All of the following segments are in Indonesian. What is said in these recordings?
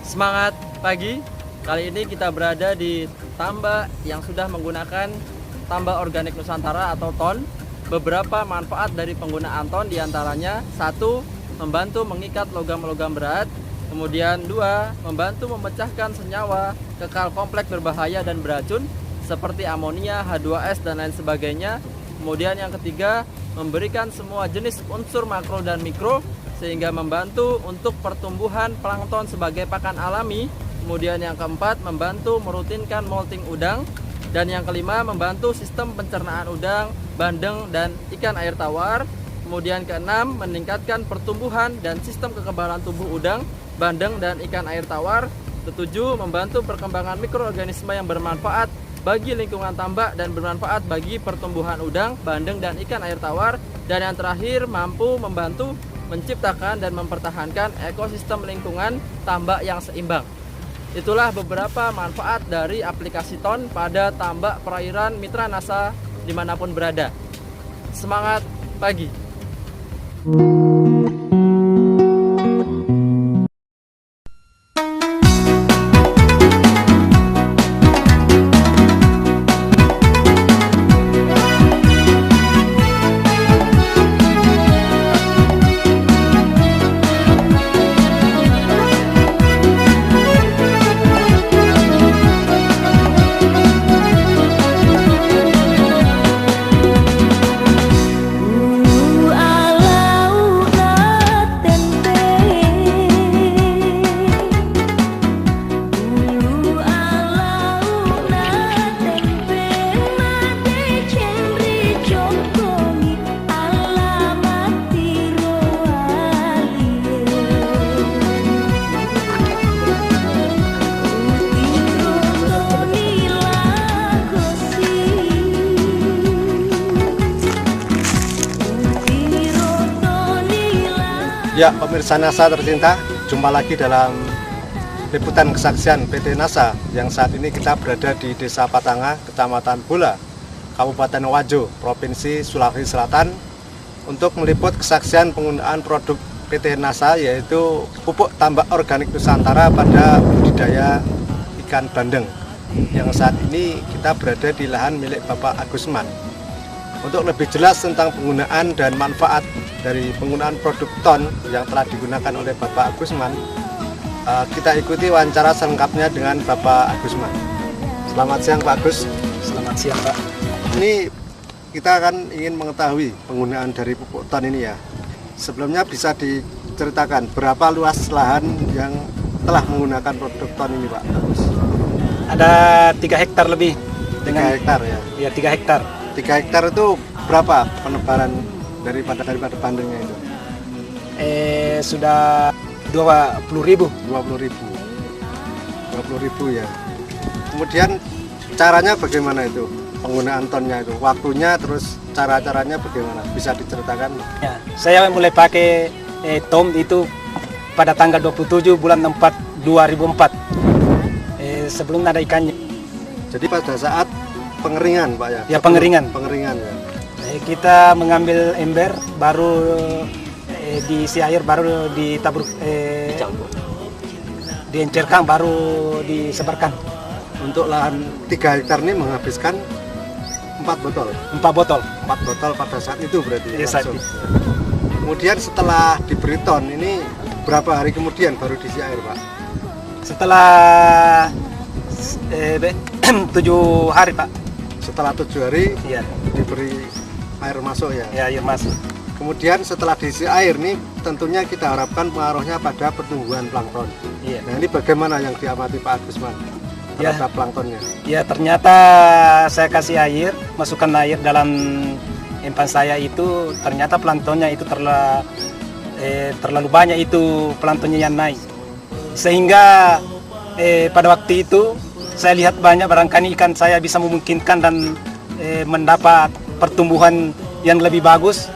Semangat pagi. Kali ini kita berada di tambak yang sudah menggunakan tambak organik Nusantara atau TON. Beberapa manfaat dari penggunaan TON diantaranya: 1. Membantu mengikat logam-logam berat. Kemudian 2. Membantu memecahkan senyawa kekal kompleks berbahaya dan beracun seperti amonia, H2S dan lain sebagainya. Kemudian yang ketiga, memberikan semua jenis unsur makro dan mikro sehingga membantu untuk pertumbuhan plankton sebagai pakan alami. Kemudian yang keempat, membantu merutinkan molting udang. Dan yang kelima, membantu sistem pencernaan udang, bandeng, dan ikan air tawar. Kemudian keenam, meningkatkan pertumbuhan dan sistem kekebalan tubuh udang, bandeng, dan ikan air tawar. Ketujuh, membantu perkembangan mikroorganisme yang bermanfaat bagi lingkungan tambak dan bermanfaat bagi pertumbuhan udang, bandeng, dan ikan air tawar. Dan yang terakhir, mampu membantu menciptakan dan mempertahankan ekosistem lingkungan tambak yang seimbang. Itulah beberapa manfaat dari aplikasi TON pada tambak perairan mitra NASA dimanapun berada. Semangat pagi! Ya, pemirsa NASA tercinta, jumpa lagi dalam liputan kesaksian PT NASA yang saat ini kita berada di Desa Patanga, Kecamatan Bola, Kabupaten Wajo, Provinsi Sulawesi Selatan untuk meliput kesaksian penggunaan produk PT NASA yaitu pupuk tambak organik Nusantara pada budidaya ikan bandeng yang saat ini kita berada di lahan milik Bapak Agusman. Untuk lebih jelas tentang penggunaan dan manfaat dari penggunaan produk TON yang telah digunakan oleh Bapak Agusman, kita ikuti wawancara selengkapnya dengan Bapak Agusman. Selamat siang Pak Agus. Selamat siang Pak. Ini kita akan ingin mengetahui penggunaan dari pupuk TON ini ya. Sebelumnya bisa diceritakan berapa luas lahan yang telah menggunakan produk TON ini Pak Agus? Ada 3 hektar lebih. 3 hektar ya? Ya 3 hektar. 3 hektar itu berapa penebaran daripada bandengnya itu? Sudah 20.000. 20.000 ya. Kemudian caranya bagaimana itu? Penggunaan tonnya itu, waktunya, terus cara-caranya bagaimana? Bisa diceritakan? Ya, saya mulai pakai TON itu pada tanggal 27 bulan 4 2004. Sebelum ada ikannya. Jadi pada saat pengeringan Pak ya? Ya pengeringan. Pengeringan ya. Kita mengambil ember, baru diisi air, baru ditabur, diencerkan, baru disebarkan. Untuk lahan 3 hektar ini menghabiskan 4 botol? 4 botol. 4 botol pada saat itu berarti Ya, saat itu. Kemudian setelah diberi ton, ini berapa hari kemudian baru diisi air Pak? Setelah 7 hari Pak. Setelah 7 hari Iya. diberi air masuk ya? Ya, air masuk. Kemudian setelah diisi air nih tentunya kita harapkan pengaruhnya pada pertumbuhan plankton. Iya. Nah ini bagaimana yang diamati Pak Agusman terhadap planktonnya? Ya, ternyata saya kasih air, masukkan air dalam empan saya itu, ternyata planktonnya itu terlalu banyak itu planktonnya yang naik. Sehingga pada waktu itu saya lihat banyak barangkali ikan saya bisa memungkinkan dan mendapat pertumbuhan yang lebih bagus.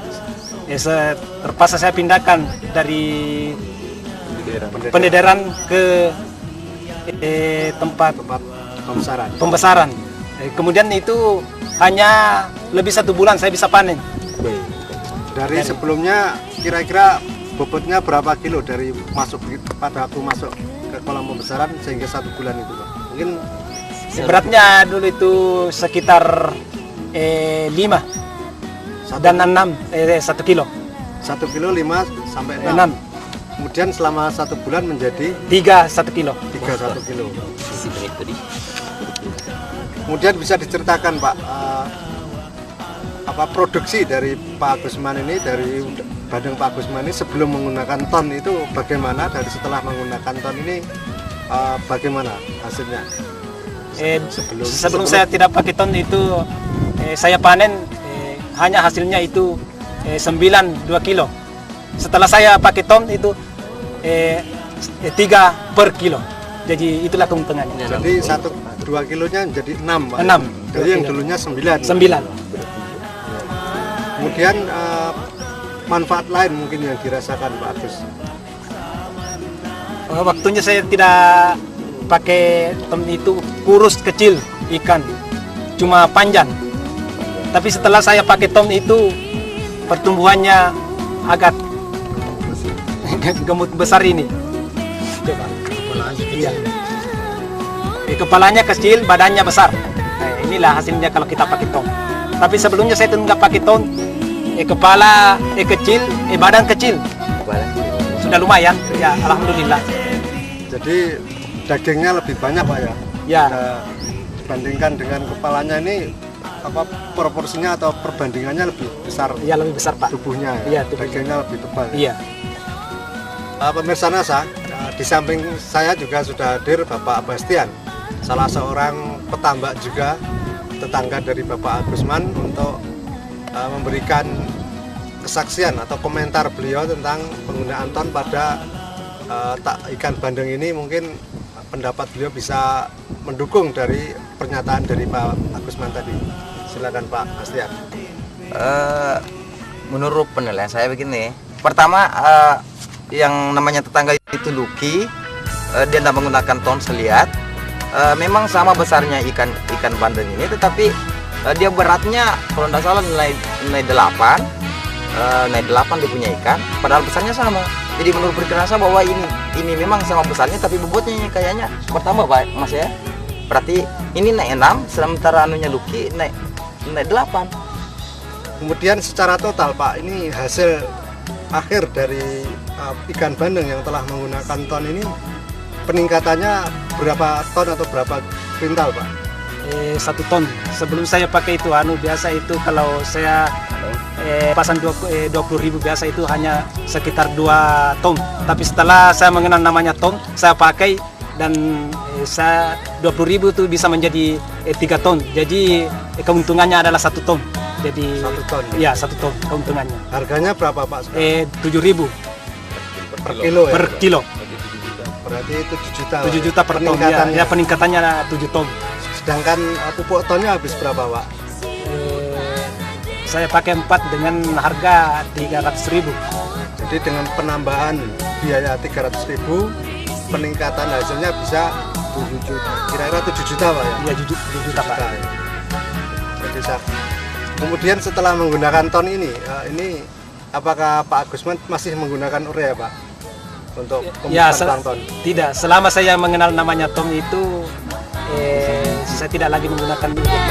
Terpaksa saya pindahkan dari pendederan ke tempat pembesaran. Kemudian itu hanya lebih 1 bulan saya bisa panen. Dari sebelumnya kira-kira bobotnya berapa kilo dari masuk pada waktu masuk ke ke kolam pembesaran sehingga 1 bulan itu Pak? Mungkin Beratnya dulu itu sekitar 5 dan 6 1 kilo. 1 kilo 5 sampai 6. 6. Kemudian selama 1 bulan menjadi 3 1 kilo. 3 1 kilo. Kemudian bisa diceritakan Pak, apa produksi dari Pak Agusman ini, dari bandeng Pak Agusman ini sebelum menggunakan ton itu bagaimana, dari setelah menggunakan ton ini bagaimana hasilnya? Sebelum saya tidak pakai ton itu saya panen hanya hasilnya itu 2 kilo. Setelah saya pakai ton itu 3 per kilo. Jadi itulah keuntungannya. Jadi 2 kilonya menjadi 6 Pak. 6. Dari yang dulunya 9. 9. Kemudian manfaat lain mungkin yang dirasakan Pak Agus. Waktunya saya tidak pakai ton itu kurus kecil ikan, cuma panjang. Tapi setelah saya pakai ton itu pertumbuhannya agak gemuk besar ini. Coba. Iya. Kepalanya kecil, badannya besar. Nah, inilah hasilnya kalau kita pakai ton. Tapi sebelumnya saya tuh nggak pakai ton. Kepala kecil, badan kecil. Sudah lumayan, ya alhamdulillah. Jadi dagingnya lebih banyak Pak ya? Ya. Dibandingkan dengan kepalanya ini apa proporsinya atau perbandingannya lebih besar? Iya lebih besar Pak. Tubuhnya Iya, ya? Dagingnya lebih tebal. Iya. Pemirsa NASA, di samping saya juga sudah hadir Bapak Bastian, salah seorang petambak juga, tetangga dari Bapak Agusman, untuk memberikan kesaksian atau komentar beliau tentang penggunaan ton pada ikan bandeng ini. Mungkin pendapat beliau bisa mendukung dari pernyataan dari Pak Agusman tadi. Silakan Pak Bastian. Menurut penilaian saya begini, pertama yang namanya tetangga itu Lucky, dia tidak menggunakan ton seliat. Memang sama besarnya ikan bandeng ini, tetapi dia beratnya kalau tidak salah nilai 8, nilai 8 dia punya ikan, padahal besarnya sama. Jadi menurut perkiraan saya bahwa ini memang sama besarnya, tapi bobotnya kayaknya pertama Pak Mas ya. Berarti ini naik 6, sementara anunya Lucky naik 8. Kemudian secara total Pak, ini hasil akhir dari ikan bandeng yang telah menggunakan ton ini, peningkatannya berapa ton atau berapa kuintal Pak? 1 ton. Sebelum saya pakai itu biasa itu kalau saya pasang 20.000 biasa itu hanya sekitar 2 ton. Tapi setelah saya mengenal namanya ton, saya pakai dan saya 20.000 itu bisa menjadi 3 ton. Jadi keuntungannya adalah 1 ton. Jadi 1 ton. Iya, 1 ton keuntungannya. Harganya berapa Pak? 7.000 Per kilo ya? per kilo. Berarti 7 juta. 7 juta per ton. Ya, peningkatannya 7 ton. Sedangkan pupuk tonnya habis berapa Pak? Saya pakai 4 dengan harga 300.000. Jadi dengan penambahan biaya 300.000, peningkatan hasilnya bisa 7 juta. Kira-kira 7 juta Pak ya? Iya, 7 juta Pak. Ya. Jadi kemudian setelah menggunakan ton ini apakah Pak Agusman masih menggunakan urea Pak untuk Ya, pembuatan plankton? tidak. Selama saya mengenal namanya ton itu, saya tidak lagi menggunakan urea.